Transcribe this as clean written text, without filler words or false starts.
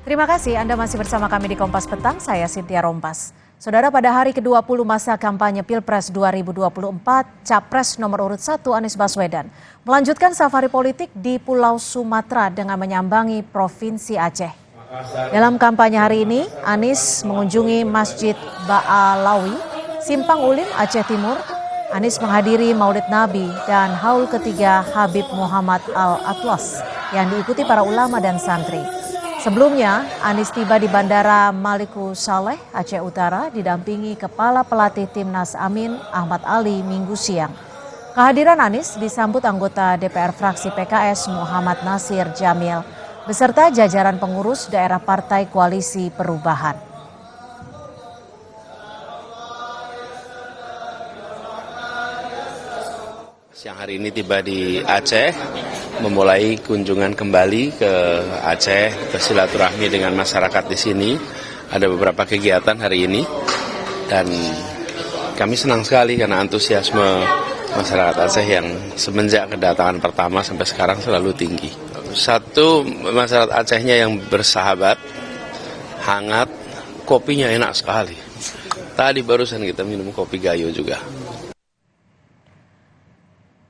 Terima kasih Anda masih bersama kami di Kompas Petang, saya Cynthia Rompas. Saudara, pada hari ke-20 masa kampanye Pilpres 2024, Capres nomor urut 1 Anies Baswedan melanjutkan safari politik di Pulau Sumatera dengan menyambangi Provinsi Aceh. Dalam kampanye hari ini, Anies mengunjungi Masjid Ba'alawi, Simpang Ulim, Aceh Timur. Anies menghadiri Maulid Nabi dan haul ketiga Habib Muhammad Al-Atwas yang diikuti para ulama dan santri. Sebelumnya, Anies tiba di Bandara Maliku Saleh, Aceh Utara, didampingi Kepala Pelatih Timnas Amin Ahmad Ali Minggu siang. Kehadiran Anies disambut anggota DPR fraksi PKS Muhammad Nasir Jamil, beserta jajaran pengurus daerah Partai Koalisi Perubahan. Siang hari ini tiba di Aceh, memulai kunjungan kembali ke Aceh, bersilaturahmi dengan masyarakat di sini. Ada beberapa kegiatan hari ini dan kami senang sekali karena antusiasme masyarakat Aceh yang semenjak kedatangan pertama sampai sekarang selalu tinggi. Satu, masyarakat Acehnya yang bersahabat, hangat, kopinya enak sekali. Tadi barusan kita minum kopi gayo juga.